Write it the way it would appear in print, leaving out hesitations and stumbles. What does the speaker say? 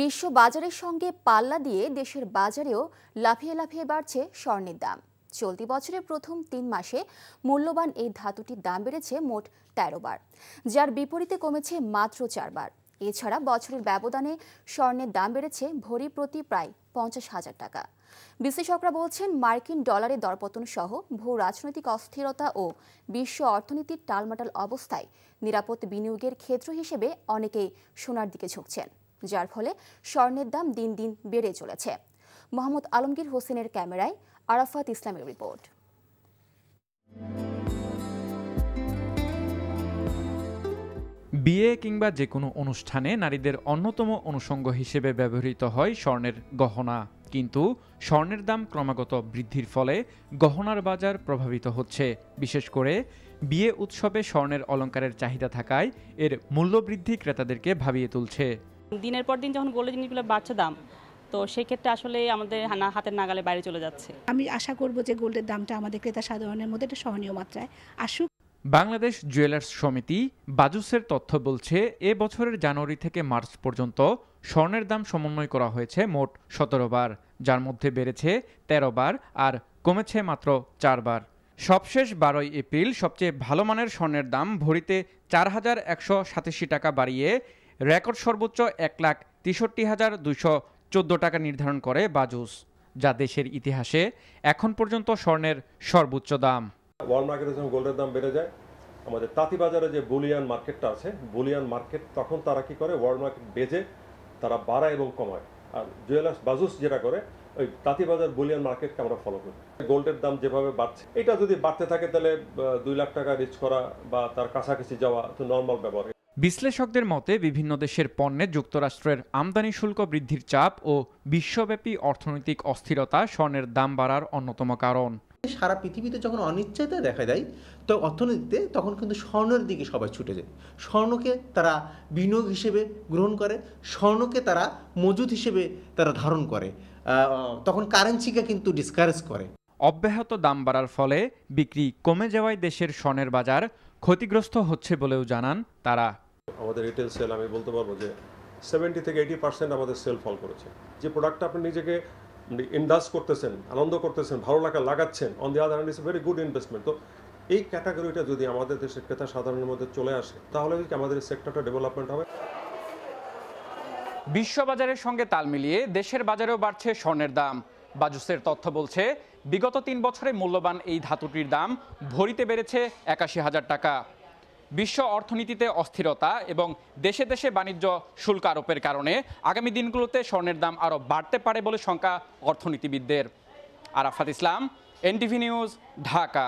বিশ্ব বাজারের সঙ্গে পাল্লা দিয়ে দেশের বাজারেও লাফিয়ে লাফিয়ে বাড়ছে স্বর্ণের দাম। চলতি বছরের প্রথম ৩ মাসে মূল্যবান এই ধাতুটির দাম বেড়েছে মোট ১৩ বার, যার বিপরীতে কমেছে মাত্র ৪ বার। এছাড়া বছরের ব্যবধানে স্বর্ণের দাম বেড়েছে ভরি প্রতি প্রায় ৫০,০০০ টাকা। বিশ্লেষকরা বলছেন, মার্কিন ডলারের দরপতন সহ ভূ রাজনৈতিক অস্থিরতা ও বিশ্ব অর্থনীতির টালমাটাল অবস্থায় নিরাপদ বিনিয়োগের ক্ষেত্র হিসেবে অনেকেই সোনার দিকে ঝুঁকছেন, যার ফলে স্বর্ণের দাম দিন দিন বেড়ে চলেছে। মোহাম্মদ আলমগীর হোসেনের ক্যামেরায় আরাফাত ইসলামের রিপোর্ট। বিয়ে কিংবা যে কোনো অনুষ্ঠানে নারীদের অন্যতম অনুষঙ্গ হিসেবে ব্যবহৃত হয় স্বর্ণের গহনা, কিন্তু স্বর্ণের দাম ক্রমাগত বৃদ্ধির ফলে গহনার বাজার প্রভাবিত হচ্ছে। বিশেষ করে বিয়ে উৎসবে স্বর্ণের অলংকারের চাহিদা থাকায় এর মূল্যবৃদ্ধি ক্রেতাদেরকে ভাবিয়ে তুলছে। দিনের পর দিন যখন গোল্ডের জিনিসগুলো বাড়ছে দাম, তো সেক্ষেত্রে আসলে আমাদের হাতের নাগালে বাইরে চলে যাচ্ছে। আমি আশা করব যে গোল্ডের দামটা আমাদের ক্রেতা সাধারণের মধ্যে একটা সহনীয় মাত্রায় আসুক। বাংলাদেশ জুয়েলার্স সমিতি বাজুসের তথ্য বলছে, এ বছরের জানুয়ারি থেকে মার্চ পর্যন্ত স্বর্ণের দাম সমন্বয় করা হয়েছে মোট ১৭ বার, যার মধ্যে বেড়েছে ১৩ বার আর কমেছে মাত্র ৪ বার। সবশেষ ১২ এপ্রিল সবচেয়ে ভালো মানের স্বর্ণের দাম ভরিতে ৪,১৮৭ টাকা বাড়িয়ে রেকর্ড সর্বোচ্চ ১,৬৩,২১৪ টাকা নির্ধারণ করে বাজুস, যা দেশের ইতিহাসে এখন পর্যন্ত স্বর্ণের সর্বোচ্চ দাম। ওয়ার্ল্ড মার্কেটে যখন গোল্ডের দাম বেড়ে যায়, আমাদের তাঁতিবাজারে যে বুলিয়ান মার্কেটটা আছে, বুলিয়ান মার্কেট তখন তারা কি করে, ওয়ার্ল্ড মার্কেট বেজে তারা বাড়ায় এবং কমায়। আর জুয়েলার্স বাজুস যেটা করে, ওই তাঁতিবাজার বুলিয়ান মার্কেটকে আমরা ফলো করি। গোল্ডের দাম যেভাবে বাড়ছে, এটা যদি বাড়তে থাকে তাহলে ২ লাখ টাকা রিচ করা বা তার কাছাকাছি যাওয়া তো নর্মাল ব্যাপার। বিশ্লেষকদের মতে, বিভিন্ন দেশের পণ্যে যুক্তরাষ্ট্রের আমদানি শুল্ক বৃদ্ধির চাপ ও বিশ্বব্যাপী অর্থনৈতিক অস্থিরতা স্বর্ণের দাম বাড়ার অন্যতম কারণ। সারা পৃথিবীতে যখন অনিশ্চয়তা দেখা দেয়, তো অর্থনীতিতে তখন কিন্তু স্বর্ণের দিকে সবাই ছুটে যায়। স্বর্ণকে তারা বিনিয়োগ হিসেবে গ্রহণ করে, স্বর্ণকে তারা মজুদ হিসেবে তারা ধারণ করে, তখন কারেন্সিকে কিন্তু ডিসকারেজ করে। অব্যাহত দাম বাড়ার ফলে বিক্রি কমে যাওয়ায় দেশের স্বর্ণের বাজার ক্ষতিগ্রস্ত হচ্ছে বলেও জানান তারা। আমাদের রিটেল সেল আমি বলতে পারবো যে 70 থেকে 80% আমাদের সেল ফল করেছে। যে প্রোডাক্টটা আপনি নিজেকে ইনভেস্ট করতেছেন, আনন্দ করতেছেন, ভালো লাগা লাগাচ্ছেন, on the other hand is very good investment. তো এই ক্যাটাগরিটা যদি আমাদের দেশের ক্রেতা সাধারণের মধ্যে চলে আসে, তাহলে আমাদের সেক্টরটা ডেভেলপমেন্ট হবে। বিশ্ববাজারের সঙ্গে তাল মিলিয়ে দেশের বাজারেও বাড়ছে স্বর্ণের দাম। বাজুসের তথ্য বলছে, বিগত ৩ বছরে মূল্যবান এই ধাতুটির দাম ভরিতে বেড়েছে ৮১,০০০ টাকা। বিশ্ব অর্থনীতিতে অস্থিরতা এবং দেশে দেশে বাণিজ্য শুল্ক আরোপের কারণে আগামী দিনগুলোতে স্বর্ণের দাম আরও বাড়তে পারে বলে শঙ্কা অর্থনীতিবিদদের। আরাফাত ইসলাম, এনটিভি নিউজ, ঢাকা।